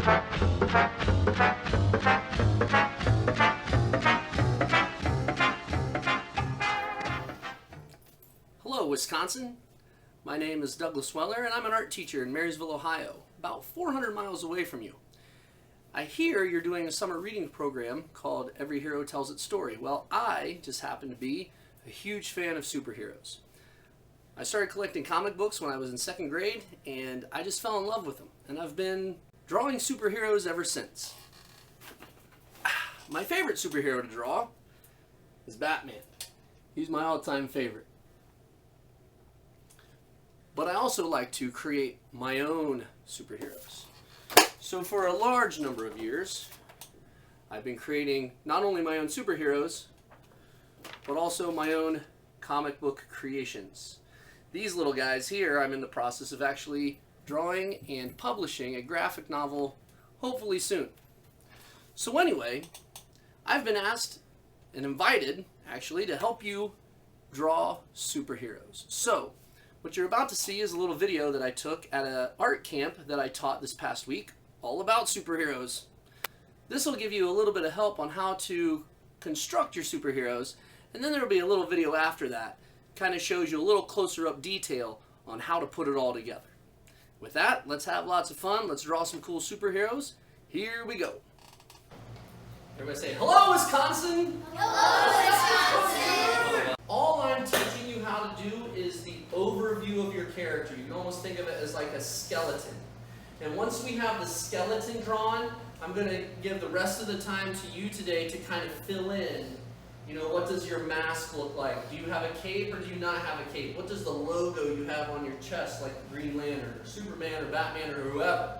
Hello, Wisconsin. My name is Douglas Weller, and I'm an art teacher in Marysville, Ohio, about 400 miles away from you. I hear you're doing a summer reading program called Every Hero Tells Its Story. Well, I just happen to be a huge fan of superheroes. I started collecting comic books when I was in second grade, and I just fell in love with them. And I've been drawing superheroes ever since. My favorite superhero to draw is Batman. He's my all-time favorite. But I also like to create my own superheroes. So for a large number of years, I've been creating not only my own superheroes, but also my own comic book creations. These little guys here, I'm in the process of actually drawing and publishing a graphic novel, hopefully soon. So anyway, I've been asked and invited, actually, to help you draw superheroes. So, what you're about to see is a little video that I took at an art camp that I taught this past week, all about superheroes. This will give you a little bit of help on how to construct your superheroes, and then there will be a little video after that. Kind of shows you a little closer up detail on how to put it all together. With that, let's have lots of fun. Let's draw some cool superheroes. Here we go. Everybody say, hello, Wisconsin! Hello, Wisconsin! All I'm teaching you how to do is the overview of your character. You can almost think of it as like a skeleton. And once we have the skeleton drawn, I'm going to give the rest of the time to you today to kind of fill in. You know, what does your mask look like? Do you have a cape or do you not have a cape? What does the logo you have on your chest, like Green Lantern or Superman or Batman or whoever?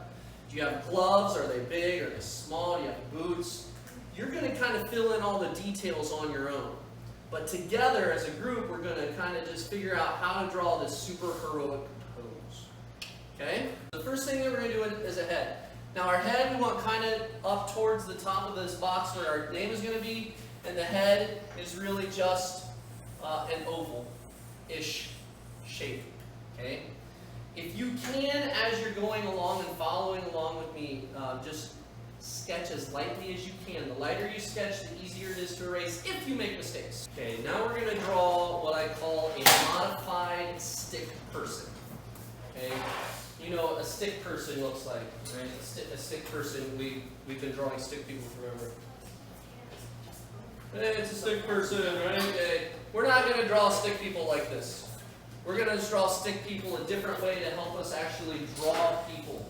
Do you have gloves? Are they big? Are they small? Do you have boots? You're going to kind of fill in all the details on your own. But together as a group, we're going to kind of just figure out how to draw this super heroic pose. Okay? The first thing that we're going to do is a head. Now our head we want kind of up towards the top of this box where our name is going to be, and the head is really just an oval-ish shape. Okay? If you can, as you're going along and following along with me, just sketch as lightly as you can. The lighter you sketch, the easier it is to erase if you make mistakes. Okay, now we're going to draw what I call a modified stick person. Okay, you know what a stick person looks like, right? A stick person, we've been drawing stick people forever. Hey, it's a stick person, right? Okay. We're not going to draw stick people like this. We're going to draw stick people a different way to help us actually draw people.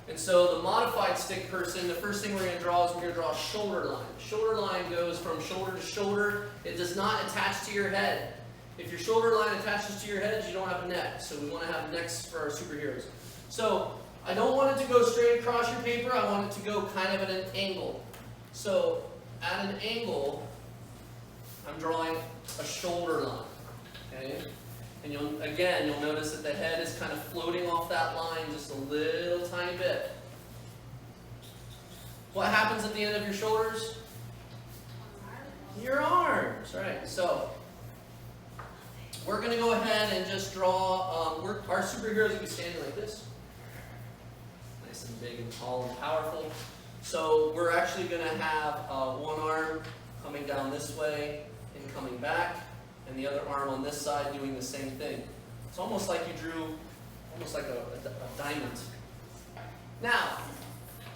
And so the modified stick person, the first thing we're going to draw is we're going to draw a shoulder line. Shoulder line goes from shoulder to shoulder. It does not attach to your head. If your shoulder line attaches to your head, you don't have a neck. So we want to have necks for our superheroes. So I don't want it to go straight across your paper. I want it to go kind of at an angle. So at an angle, I'm drawing a shoulder line. Okay? And you'll notice that the head is kind of floating off that line just a little tiny bit. What happens at the end of your shoulders? Your arms, right? So we're going to go ahead and just draw, our superheroes will be standing like this. Nice and big and tall and powerful. So we're actually going to have one arm coming down this way and coming back, and the other arm on this side doing the same thing. It's almost like you drew almost like a diamond. Now,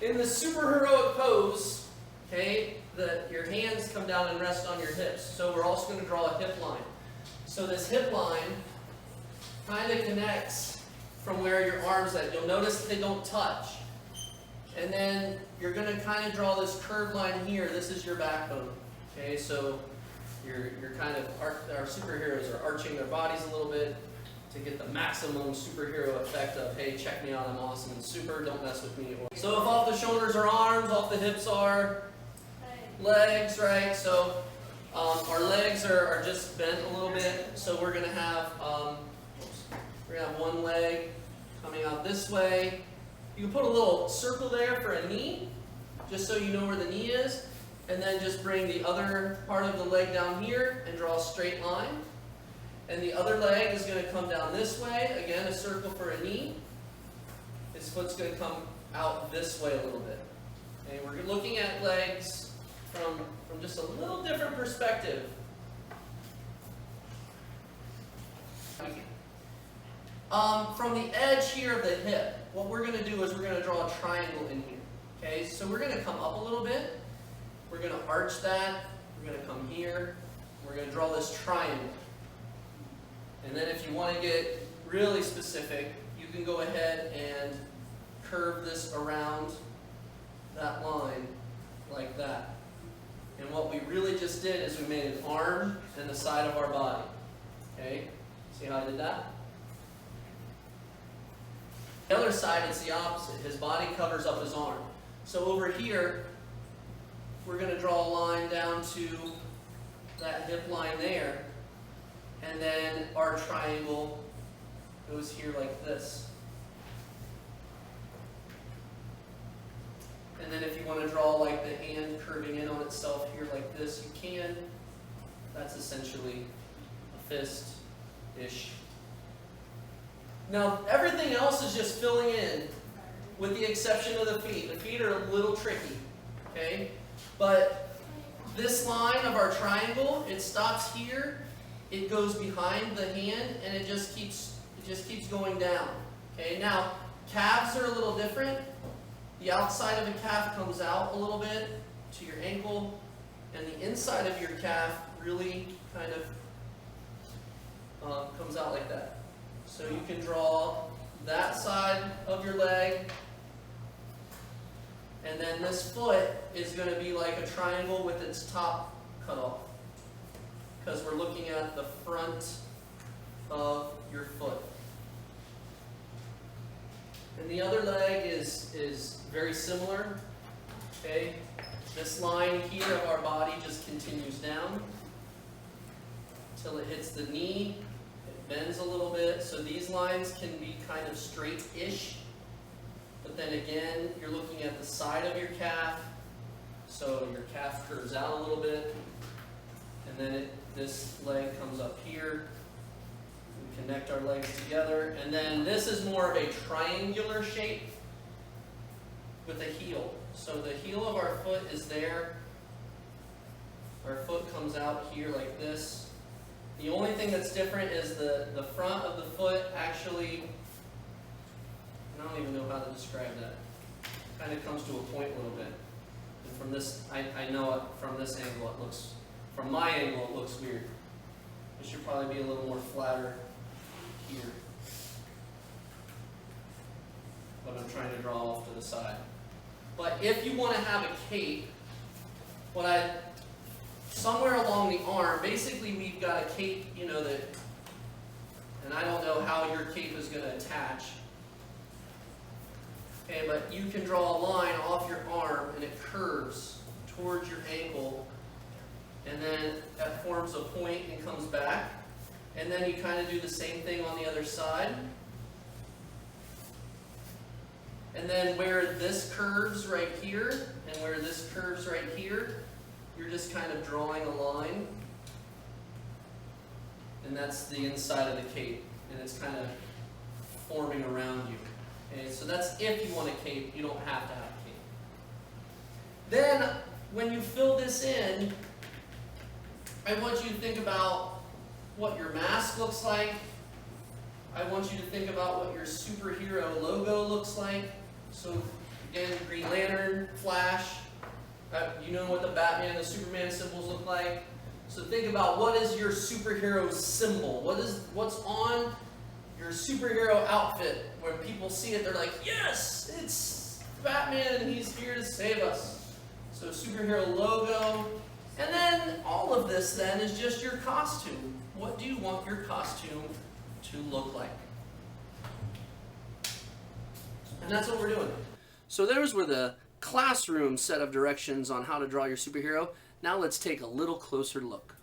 in the superheroic pose, okay, your hands come down and rest on your hips. So we're also going to draw a hip line. So this hip line kind of connects from where your arms at. You'll notice that they don't touch. And then you're going to kind of draw this curved line here. This is your backbone. Okay, so you're kind of, our superheroes are arching their bodies a little bit to get the maximum superhero effect of, hey, check me out, I'm awesome and super, don't mess with me. So if off the shoulders are arms, off the hips are legs, right? So our legs are just bent a little bit. So we're going to have one leg coming out this way. You can put a little circle there for a knee, just so you know where the knee is. And then just bring the other part of the leg down here and draw a straight line. And the other leg is going to come down this way. Again, a circle for a knee. His foot's going to come out this way a little bit. Okay, we're looking at legs from just a little different perspective. From the edge here of the hip, what we're going to do is we're going to draw a triangle in here. Okay, so we're going to come up a little bit. We're going to arch that. We're going to come here. We're going to draw this triangle. And then if you want to get really specific, you can go ahead and curve this around that line like that. And what we really just did is we made an arm and the side of our body. Okay, see how I did that? The other side, it's the opposite. His body covers up his arm. So over here, we're going to draw a line down to that hip line there. And then our triangle goes here like this. And then if you want to draw like the hand curving in on itself here like this, you can. That's essentially a fist-ish. Now, everything else is just filling in, with the exception of the feet. The feet are a little tricky, okay? But this line of our triangle, it stops here, it goes behind the hand, and it just keeps going down. Okay? Now, calves are a little different. The outside of a calf comes out a little bit to your ankle, and the inside of your calf really kind of comes out like that. So you can draw that side of your leg, and then this foot is going to be like a triangle with its top cut off, because we're looking at the front of your foot. And the other leg is very similar. Okay, this line here of our body just continues down until it hits the knee. Bends a little bit, so these lines can be kind of straight-ish, but then again, you're looking at the side of your calf, so your calf curves out a little bit, and then this leg comes up here. We connect our legs together, and then this is more of a triangular shape with a heel. So the heel of our foot is there. Our foot comes out here like this. The only thing that's different is the front of the foot actually, I don't even know how to describe that. Kind of comes to a point a little bit. And from this, I know it, from this angle it looks, from my angle it looks weird. It should probably be a little more flatter here. But I'm trying to draw off to the side. But if you want to have a cape, somewhere along the arm, basically we've got a cape, you know, that, and I don't know how your cape is going to attach. Okay, but you can draw a line off your arm and it curves towards your ankle, and then that forms a point and comes back. And then you kind of do the same thing on the other side. And then where this curves right here and where this curves right here, you're just kind of drawing a line, and that's the inside of the cape, and it's kind of forming around you. Okay, so that's if you want a cape. You don't have to have a cape. Then, when you fill this in, I want you to think about what your mask looks like. I want you to think about what your superhero logo looks like. So, again, Green Lantern, Flash. You know what the Batman and the Superman symbols look like. So think about, what is your superhero symbol? What's on your superhero outfit? When people see it, they're like, yes, it's Batman and he's here to save us. So superhero logo. And then all of this then is just your costume. What do you want your costume to look like? And that's what we're doing. So those were the classroom set of directions on how to draw your superhero. Now let's take a little closer look.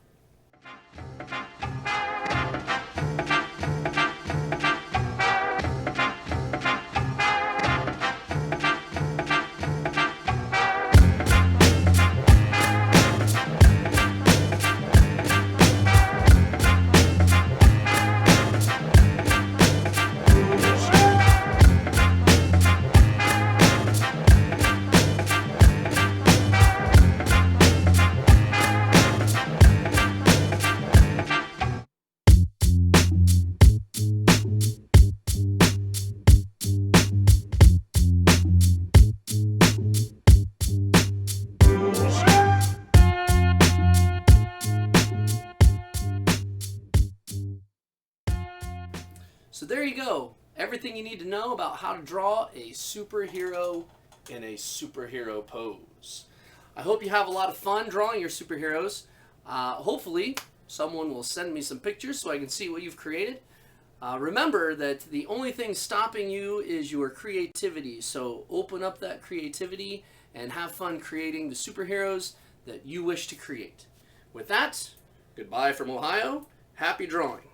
everything you need to know about how to draw a superhero in a superhero pose. I hope you have a lot of fun drawing your superheroes. Hopefully, someone will send me some pictures so I can see what you've created. Remember that the only thing stopping you is your creativity. So open up that creativity and have fun creating the superheroes that you wish to create. With that, goodbye from Ohio. Happy drawing.